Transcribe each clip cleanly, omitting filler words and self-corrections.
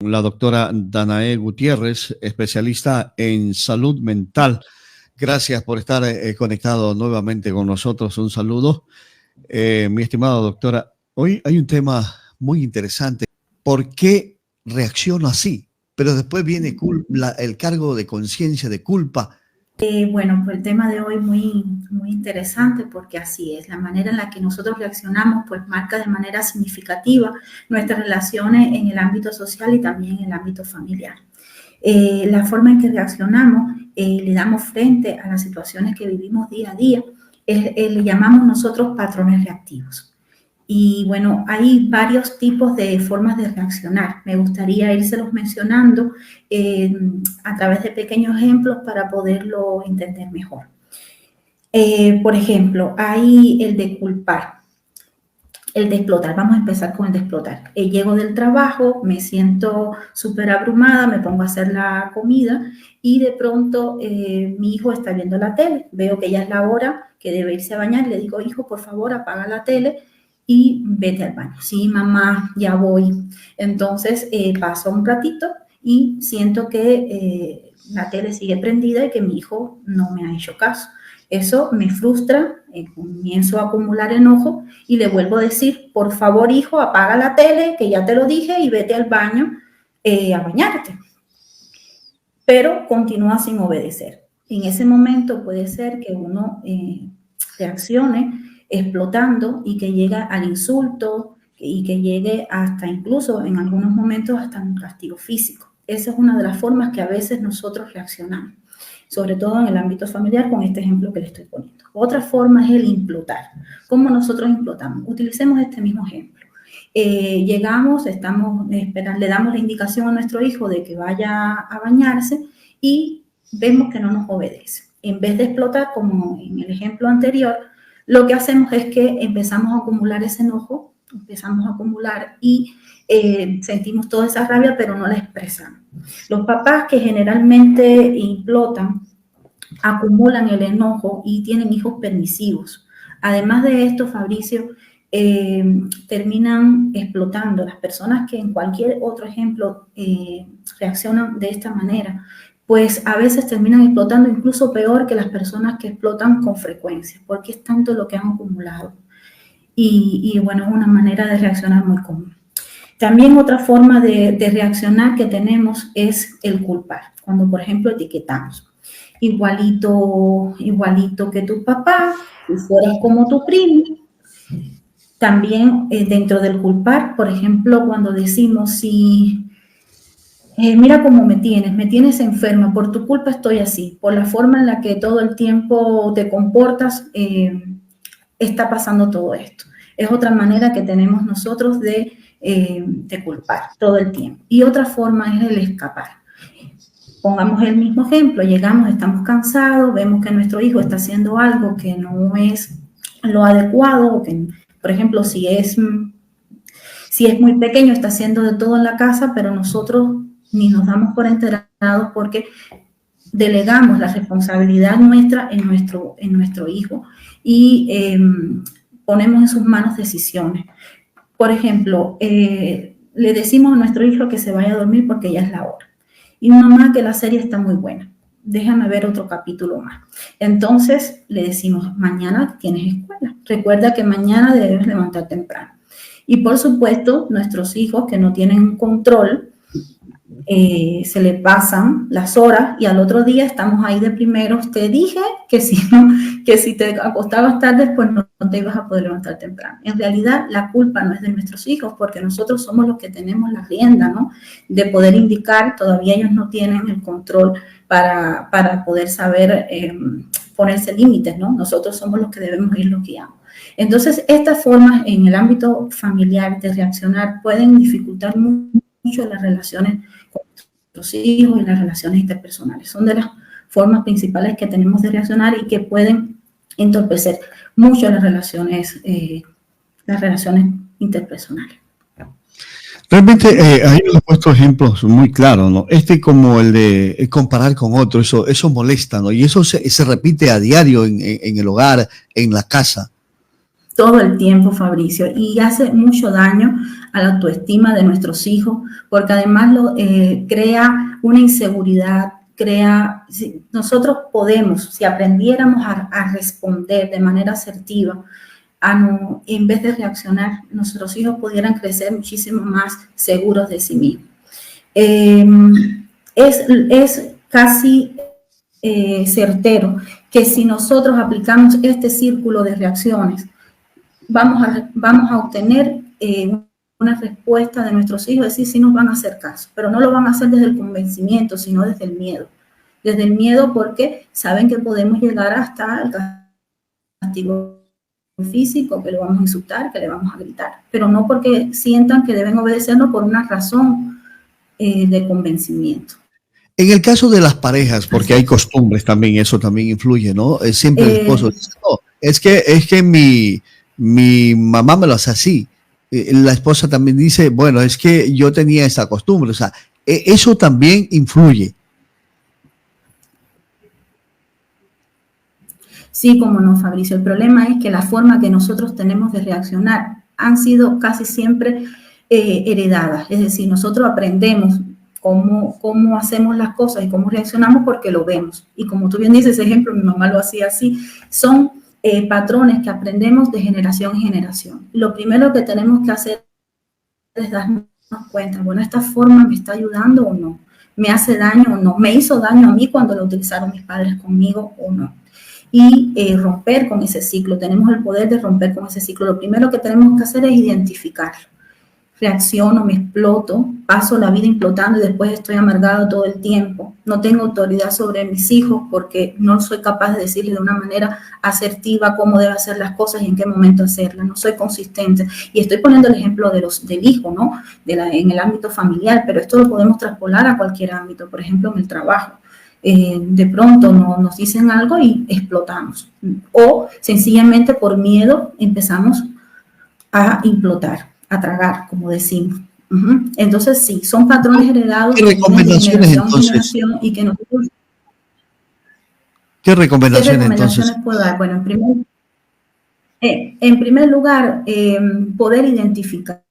La doctora Danae Gutiérrez, especialista en salud mental. Gracias por estar conectado nuevamente con nosotros. Un saludo. Mi estimada doctora, hoy hay un tema muy interesante. ¿Por qué reacciono así? Pero después viene el cargo de conciencia, de culpa. Bueno, pues el tema de hoy muy interesante porque así es, la manera en la que nosotros reaccionamos pues marca de manera significativa nuestras relaciones en el ámbito social y también en el ámbito familiar. La forma en que reaccionamos, le damos frente a las situaciones que vivimos día a día, le llamamos nosotros patrones reactivos. Y bueno, hay varios tipos de formas de reaccionar. Me gustaría irselos mencionando a través de pequeños ejemplos para poderlo entender mejor. Por ejemplo, hay el de culpar, el de explotar. Vamos a empezar con el de explotar. Llego del trabajo, me siento súper abrumada, me pongo a hacer la comida y de pronto mi hijo está viendo la tele. Veo que ya es la hora que debe irse a bañar. Le digo, hijo, por favor, apaga la tele y vete al baño. Sí, mamá, ya voy. Entonces paso un ratito y siento que la tele sigue prendida y que mi hijo no me ha hecho caso. Eso me frustra, comienzo a acumular enojo y le vuelvo a decir, por favor, hijo, apaga la tele, que ya te lo dije, y vete al baño a bañarte. Pero continúa sin obedecer. En ese momento puede ser que uno reaccione explotando y que llegue al insulto y que llegue hasta incluso en algunos momentos hasta un castigo físico. Esa es una de las formas que a veces nosotros reaccionamos, sobre todo en el ámbito familiar, con este ejemplo que le estoy poniendo. Otra forma es el implotar. ¿Cómo nosotros implotamos? Utilicemos este mismo ejemplo. Llegamos, estamos esperando, le damos la indicación a nuestro hijo de que vaya a bañarse y vemos que no nos obedece. En vez de explotar, como en el ejemplo anterior, lo que hacemos es que empezamos a acumular ese enojo, empezamos a acumular y sentimos toda esa rabia, pero no la expresamos. Los papás que generalmente implotan, acumulan el enojo y tienen hijos permisivos. Además de esto, Fabricio, terminan explotando. Las personas que en cualquier otro ejemplo reaccionan de esta manera, pues a veces terminan explotando incluso peor que las personas que explotan con frecuencia, porque es tanto lo que han acumulado. Y bueno, es una manera de reaccionar muy común. También otra forma de reaccionar que tenemos es el culpar. Cuando, por ejemplo, etiquetamos. Igualito que tu papá, si fueras como tu primo. También dentro del culpar, por ejemplo, cuando decimos, si mira cómo me tienes enferma, por tu culpa estoy así, por la forma en la que todo el tiempo te comportas, está pasando todo esto. Es otra manera que tenemos nosotros de culpar todo el tiempo. Y otra forma es el escapar. Pongamos el mismo ejemplo, llegamos, estamos cansados, vemos que nuestro hijo está haciendo algo que no es lo adecuado, o que, por ejemplo, si es muy pequeño, está haciendo de todo en la casa, pero nosotros ni nos damos por enterados porque delegamos la responsabilidad nuestra en nuestro hijo y ponemos en sus manos decisiones. Por ejemplo, le decimos a nuestro hijo que se vaya a dormir porque ya es la hora. Y mamá, que la serie está muy buena, déjame ver otro capítulo más. Entonces le decimos, mañana tienes escuela, recuerda que mañana debes levantar temprano. Y por supuesto, nuestros hijos que no tienen control, se le pasan las horas y al otro día estamos ahí de primeros. Te dije que si te acostabas tarde, pues no te ibas a poder levantar temprano. En realidad, la culpa no es de nuestros hijos, porque nosotros somos los que tenemos la rienda, ¿no? De poder indicar, todavía ellos no tienen el control para poder saber ponerse límites, ¿no? Nosotros somos los que debemos irlos guiando. Entonces, estas formas en el ámbito familiar de reaccionar pueden dificultar mucho las relaciones con nuestros hijos y las relaciones interpersonales. Son de las formas principales que tenemos de reaccionar y que pueden entorpecer mucho las relaciones interpersonales. Realmente ahí me he puesto ejemplos muy claros, ¿no? Como el de comparar con otro, eso molesta, ¿no? Y eso se repite a diario en el hogar, en la casa. todo el tiempo, Fabricio, y hace mucho daño a la autoestima de nuestros hijos, porque además crea una inseguridad, nosotros podemos, si aprendiéramos a responder de manera asertiva, en vez de reaccionar, nuestros hijos pudieran crecer muchísimo más seguros de sí mismos. Es casi certero que si nosotros aplicamos este círculo de reacciones, vamos a obtener una respuesta de nuestros hijos, es decir, si nos van a hacer caso, pero no lo van a hacer desde el convencimiento, sino desde el miedo. Desde el miedo porque saben que podemos llegar hasta el castigo físico, que le vamos a insultar, que le vamos a gritar, pero no porque sientan que deben obedecernos por una razón de convencimiento. En el caso de las parejas, porque hay costumbres también, eso también influye, ¿no? Siempre el esposo dice, no, es que mi mamá me lo hace así. La esposa también dice, bueno, es que yo tenía esta costumbre. O sea, eso también influye. Sí, como no, Fabricio. El problema es que la forma que nosotros tenemos de reaccionar han sido casi siempre heredadas. Es decir, nosotros aprendemos cómo hacemos las cosas y cómo reaccionamos porque lo vemos. Y como tú bien dices, ese ejemplo, mi mamá lo hacía así. Son patrones que aprendemos de generación en generación. Lo primero que tenemos que hacer es darnos cuenta, bueno, ¿esta forma me está ayudando o no? ¿Me hace daño o no? ¿Me hizo daño a mí cuando lo utilizaron mis padres conmigo o no? Y romper con ese ciclo. Tenemos el poder de romper con ese ciclo. Lo primero que tenemos que hacer es identificarlo. Reacciono, me exploto, paso la vida implotando y después estoy amargado todo el tiempo. No tengo autoridad sobre mis hijos porque no soy capaz de decirles de una manera asertiva cómo debe hacer las cosas y en qué momento hacerlas. No soy consistente. Y estoy poniendo el ejemplo del hijo, ¿no? En el ámbito familiar, pero esto lo podemos traspolar a cualquier ámbito, por ejemplo, en el trabajo. De pronto nos dicen algo y explotamos. O sencillamente por miedo empezamos a implotar, a tragar, como decimos. Entonces, sí, son patrones heredados. ¿Qué recomendaciones entonces? Y que nosotros, ¿Qué recomendaciones puedo dar? Bueno, en primer lugar, poder identificar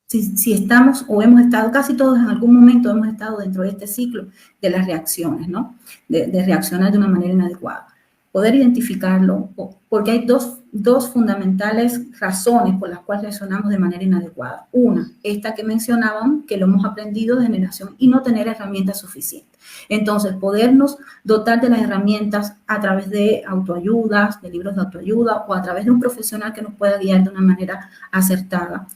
si estamos o hemos estado, casi todos en algún momento hemos estado dentro de este ciclo de las reacciones, ¿no? De reaccionar de una manera inadecuada. Poder identificarlo, porque hay dos fundamentales razones por las cuales reaccionamos de manera inadecuada. Una, esta que mencionaban, que lo hemos aprendido de generación y no tener herramientas suficientes. Entonces, podernos dotar de las herramientas a través de autoayudas, de libros de autoayuda o a través de un profesional que nos pueda guiar de una manera acertada.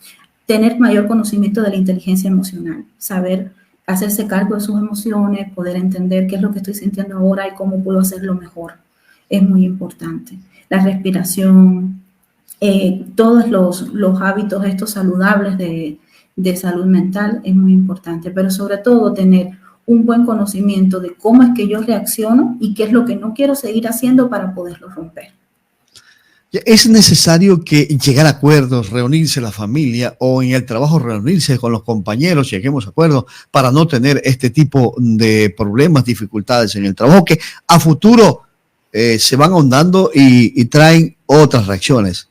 Tener mayor conocimiento de la inteligencia emocional, saber hacerse cargo de sus emociones, poder entender qué es lo que estoy sintiendo ahora y cómo puedo hacerlo mejor. Es muy importante. La respiración, todos los hábitos estos saludables de salud mental es muy importante, pero sobre todo tener un buen conocimiento de cómo es que yo reacciono y qué es lo que no quiero seguir haciendo para poderlo romper. ¿Es necesario que llegar a acuerdos, reunirse la familia o en el trabajo reunirse con los compañeros, lleguemos a acuerdos para no tener este tipo de problemas, dificultades en el trabajo que a futuro se van ahondando y traen otras reacciones?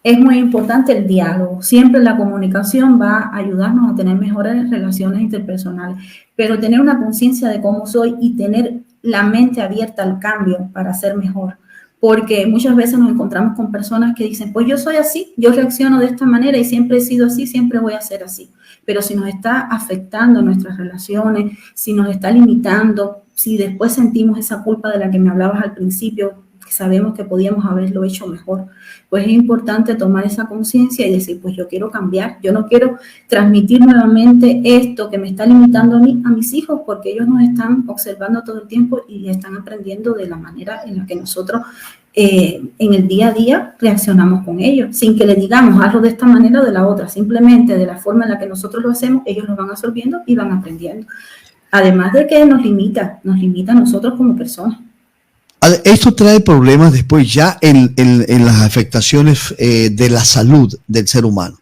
Es muy importante el diálogo. Siempre la comunicación va a ayudarnos a tener mejores relaciones interpersonales, pero tener una conciencia de cómo soy y tener la mente abierta al cambio para ser mejor. Porque muchas veces nos encontramos con personas que dicen, pues yo soy así, yo reacciono de esta manera y siempre he sido así, siempre voy a ser así. Pero si nos está afectando nuestras relaciones, si nos está limitando, si después sentimos esa culpa de la que me hablabas al principio, que sabemos que podíamos haberlo hecho mejor, pues es importante tomar esa conciencia y decir, pues yo quiero cambiar, yo no quiero transmitir nuevamente esto que me está limitando a mí, a mis hijos, porque ellos nos están observando todo el tiempo y están aprendiendo de la manera en la que nosotros en el día a día reaccionamos con ellos, sin que le digamos hazlo de esta manera o de la otra, simplemente de la forma en la que nosotros lo hacemos, ellos lo van absorbiendo y van aprendiendo. Además de que nos limita a nosotros como personas. Esto trae problemas después ya en las afectaciones de la salud del ser humano.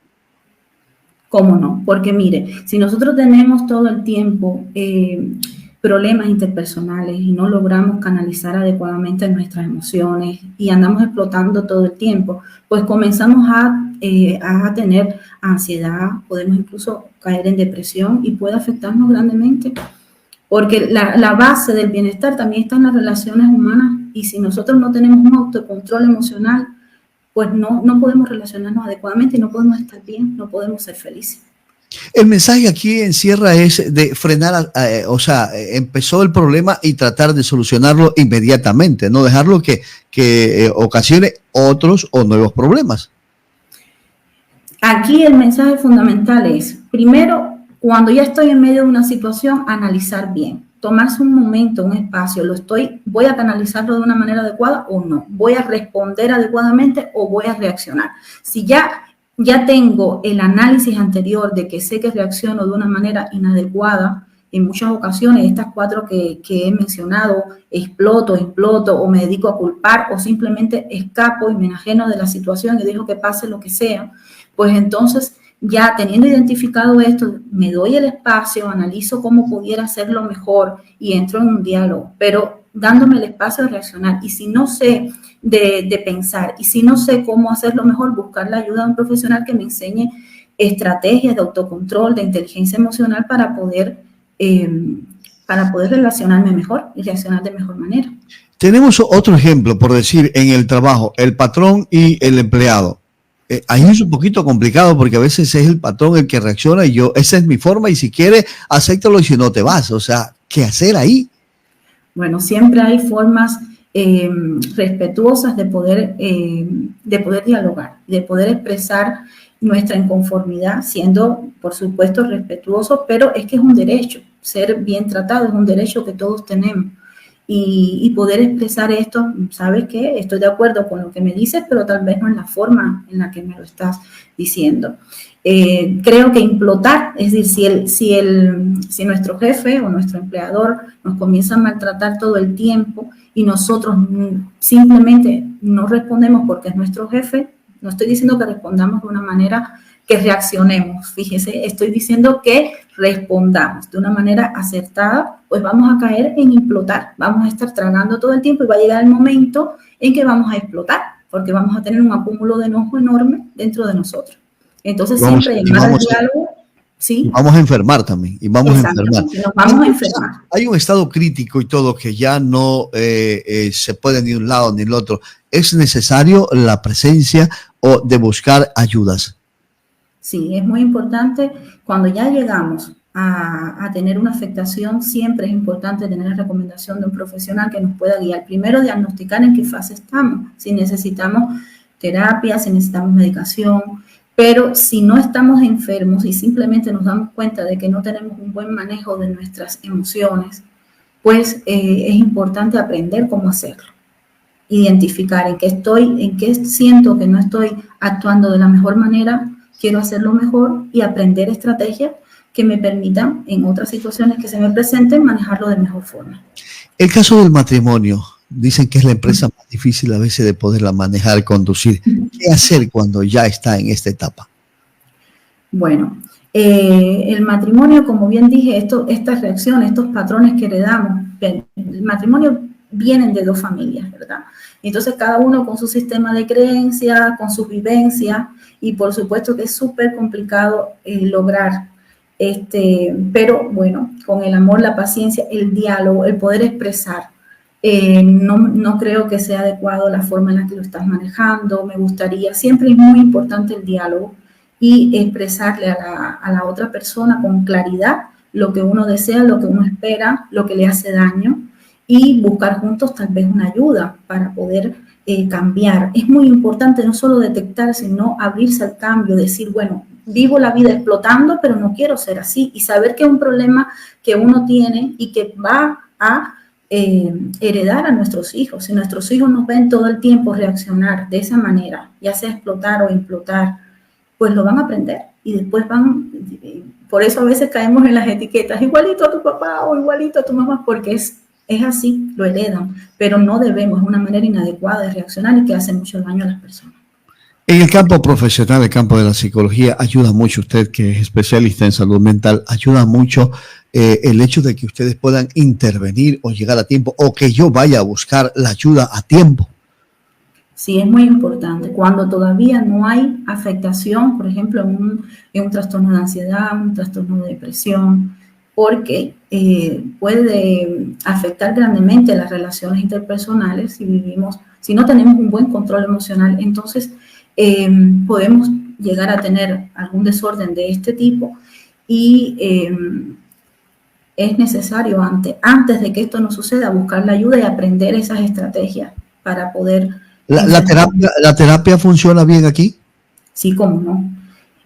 ¿Cómo no? Porque mire, si nosotros tenemos todo el tiempo problemas interpersonales y no logramos canalizar adecuadamente nuestras emociones y andamos explotando todo el tiempo, pues comenzamos a tener ansiedad, podemos incluso caer en depresión y puede afectarnos grandemente, porque la base del bienestar también está en las relaciones humanas y si nosotros no tenemos un autocontrol emocional, pues no podemos relacionarnos adecuadamente y no podemos estar bien, no podemos ser felices. El mensaje aquí en Sierra es de frenar, o sea, empezó el problema y tratar de solucionarlo inmediatamente, no dejarlo que ocasione otros o nuevos problemas. Aquí el mensaje fundamental es, primero, cuando ya estoy en medio de una situación, analizar bien, tomarse un momento, un espacio, voy a canalizarlo de una manera adecuada o no, voy a responder adecuadamente o voy a reaccionar. Si ya tengo el análisis anterior de que sé que reacciono de una manera inadecuada, en muchas ocasiones estas 4 que he mencionado, exploto, imploto o me dedico a culpar o simplemente escapo y me enajeno de la situación y dejo que pase lo que sea, pues entonces ya teniendo identificado esto, me doy el espacio, analizo cómo pudiera hacerlo mejor y entro en un diálogo, pero dándome el espacio de reaccionar. Y si no sé de pensar y si no sé cómo hacerlo mejor, buscar la ayuda de un profesional que me enseñe estrategias de autocontrol, de inteligencia emocional para poder relacionarme mejor y reaccionar de mejor manera. Tenemos otro ejemplo, por decir, en el trabajo, el patrón y el empleado. Ahí es un poquito complicado porque a veces es el patrón el que reacciona y esa es mi forma y si quiere, acéptalo y si no te vas. O sea, ¿qué hacer ahí? Bueno, siempre hay formas respetuosas de poder dialogar, de poder expresar nuestra inconformidad, siendo, por supuesto, respetuosos, pero es que es un derecho, ser bien tratado es un derecho que todos tenemos. Y poder expresar esto, ¿sabes qué? Estoy de acuerdo con lo que me dices, pero tal vez no en la forma en la que me lo estás diciendo. Creo que implotar, es decir, si nuestro jefe o nuestro empleador nos comienza a maltratar todo el tiempo y nosotros simplemente no respondemos porque es nuestro jefe, no estoy diciendo que respondamos de una manera que reaccionemos, fíjese, estoy diciendo que respondamos de una manera acertada, pues vamos a caer en implotar, vamos a estar tragando todo el tiempo y va a llegar el momento en que vamos a explotar, porque vamos a tener un acúmulo de enojo enorme dentro de nosotros. Entonces siempre llamar al diálogo, ¿sí? Vamos a enfermar también, y vamos a enfermar. Nos vamos a enfermar. Hay un estado crítico y todo que ya no se puede ni un lado ni el otro. ¿Es necesario la presencia o de buscar ayudas? Sí, es muy importante. Cuando ya llegamos a tener una afectación, siempre es importante tener la recomendación de un profesional que nos pueda guiar. Primero, diagnosticar en qué fase estamos, si necesitamos terapia, si necesitamos medicación, pero si no estamos enfermos y simplemente nos damos cuenta de que no tenemos un buen manejo de nuestras emociones, pues es importante aprender cómo hacerlo. Identificar en qué siento que no estoy actuando de la mejor manera, quiero hacerlo mejor y aprender estrategias que me permitan en otras situaciones que se me presenten manejarlo de mejor forma. El caso del matrimonio, dicen que es la empresa más difícil a veces de poderla manejar, conducir. ¿Qué hacer cuando ya está en esta etapa? Bueno, el matrimonio, como bien dije, estas reacciones, estos patrones que heredamos, el matrimonio vienen de 2 familias, ¿verdad? Entonces cada uno con su sistema de creencias, con sus vivencias, y por supuesto que es súper complicado lograr, pero bueno, con el amor, la paciencia, el diálogo, el poder expresar, no creo que sea adecuado la forma en la que lo estás manejando, me gustaría, siempre es muy importante el diálogo y expresarle a la otra persona con claridad lo que uno desea, lo que uno espera, lo que le hace daño, y buscar juntos tal vez una ayuda para poder cambiar. Es muy importante no solo detectar, sino abrirse al cambio, decir, bueno, vivo la vida explotando, pero no quiero ser así, y saber que es un problema que uno tiene y que va a heredar a nuestros hijos. Si nuestros hijos nos ven todo el tiempo reaccionar de esa manera, ya sea explotar o implotar, pues lo van a aprender y después por eso a veces caemos en las etiquetas, igualito a tu papá o igualito a tu mamá, porque es así, lo heredan, pero no debemos, es una manera inadecuada de reaccionar y que hace mucho daño a las personas. En el campo profesional, el campo de la psicología, ayuda mucho usted, que es especialista en salud mental, ayuda mucho el hecho de que ustedes puedan intervenir o llegar a tiempo, o que yo vaya a buscar la ayuda a tiempo. Sí, es muy importante. Cuando todavía no hay afectación, por ejemplo, en un trastorno de ansiedad, un trastorno de depresión, porque puede afectar grandemente las relaciones interpersonales si no tenemos un buen control emocional, entonces podemos llegar a tener algún desorden de este tipo y es necesario antes de que esto no suceda buscar la ayuda y aprender esas estrategias para poder... ¿La terapia funciona bien aquí? Sí, cómo no.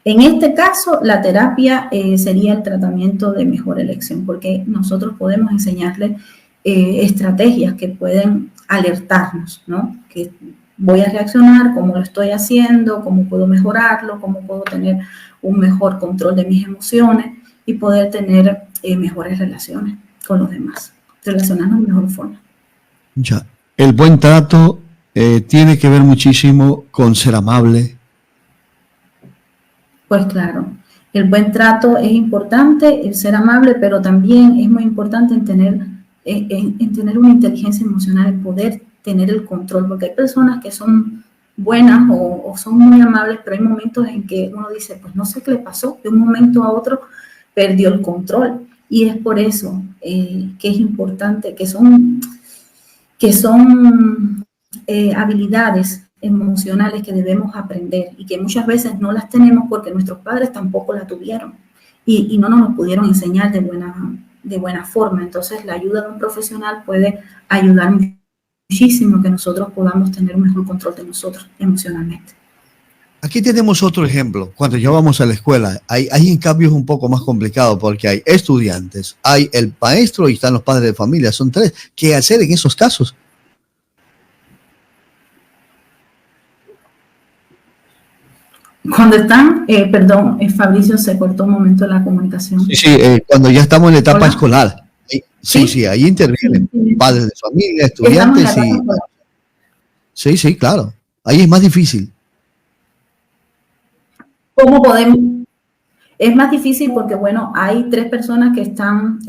En este caso, la terapia sería el tratamiento de mejor elección, porque nosotros podemos enseñarle estrategias que pueden alertarnos, ¿no? Que voy a reaccionar, cómo lo estoy haciendo, cómo puedo mejorarlo, cómo puedo tener un mejor control de mis emociones y poder tener mejores relaciones con los demás, relacionarnos de mejor forma. Ya, el buen trato tiene que ver muchísimo con ser amable. Pues claro, el buen trato es importante, el ser amable, pero también es muy importante en tener una inteligencia emocional, en poder tener el control, porque hay personas que son buenas o son muy amables, pero hay momentos en que uno dice, pues no sé qué le pasó, de un momento a otro perdió el control. Y es por eso que es importante, que son habilidades emocionales que debemos aprender y que muchas veces no las tenemos porque nuestros padres tampoco la tuvieron y no nos lo pudieron enseñar de buena forma. Entonces la ayuda de un profesional puede ayudar muchísimo que nosotros podamos tener un mejor control de nosotros emocionalmente. Aquí tenemos otro ejemplo. Cuando ya vamos a la escuela, hay en cambio es un poco más complicado porque hay estudiantes, hay el maestro y están los padres de familia. Son tres. ¿Qué hacer en esos casos? Cuando están, perdón, Fabricio, se cortó un momento la comunicación. Sí, cuando ya estamos en la etapa escolar. Sí, ahí intervienen padres de familia, estudiantes y... Sí, claro. Ahí es más difícil. ¿Cómo podemos? Es más difícil porque, bueno, hay tres personas que están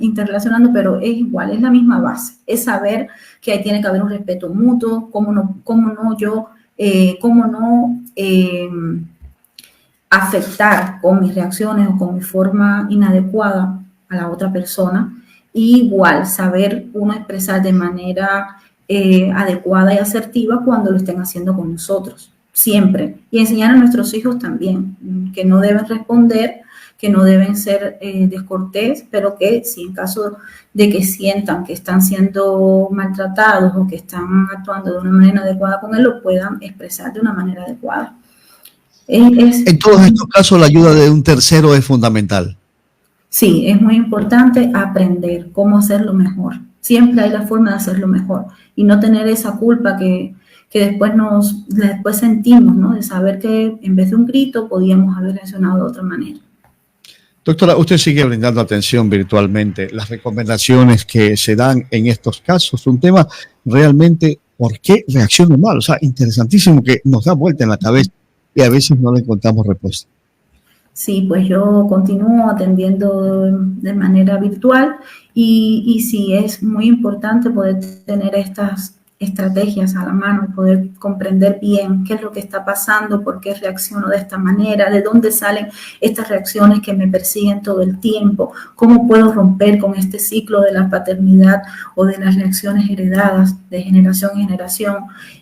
interrelacionando, pero es igual, es la misma base. Es saber que ahí tiene que haber un respeto mutuo, cómo no afectar con mis reacciones o con mi forma inadecuada a la otra persona. Y igual, saber uno expresar de manera adecuada y asertiva cuando lo estén haciendo con nosotros. Siempre. Y enseñar a nuestros hijos también que no deben responder, que no deben ser descortés, pero que si en caso de que sientan que están siendo maltratados o que están actuando de una manera adecuada con él, lo puedan expresar de una manera adecuada. En todos estos casos la ayuda de un tercero es fundamental. Sí, es muy importante aprender cómo hacerlo mejor. Siempre hay la forma de hacerlo mejor y no tener esa culpa que después sentimos, ¿no? De saber que en vez de un grito podíamos haber reaccionado de otra manera. Doctora, usted sigue brindando atención virtualmente. Las recomendaciones que se dan en estos casos, un tema realmente, ¿por qué reacciono mal? O sea, interesantísimo, que nos da vuelta en la cabeza y a veces no le encontramos respuesta. Sí, pues yo continúo atendiendo de manera virtual y sí, es muy importante poder tener estas estrategias a la mano, poder comprender bien qué es lo que está pasando, por qué reacciono de esta manera, de dónde salen estas reacciones que me persiguen todo el tiempo, cómo puedo romper con este ciclo de la paternidad o de las reacciones heredadas de generación en generación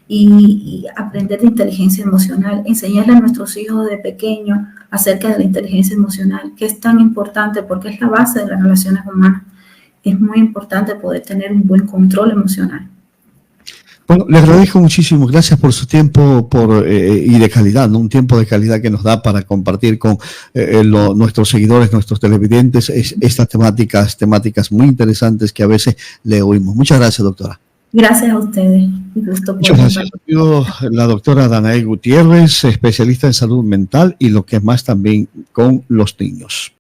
y aprender de inteligencia emocional, enseñarle a nuestros hijos de pequeños acerca de la inteligencia emocional, que es tan importante porque es la base de las relaciones humanas. Es muy importante poder tener un buen control emocional. Bueno, le agradezco muchísimo, gracias por su tiempo y de calidad, ¿no? Un tiempo de calidad que nos da para compartir con nuestros seguidores, nuestros televidentes, estas temáticas muy interesantes que a veces le oímos. Muchas gracias, doctora. Gracias a ustedes. Muchas gracias. La doctora Danae Gutiérrez, especialista en salud mental y lo que más también con los niños.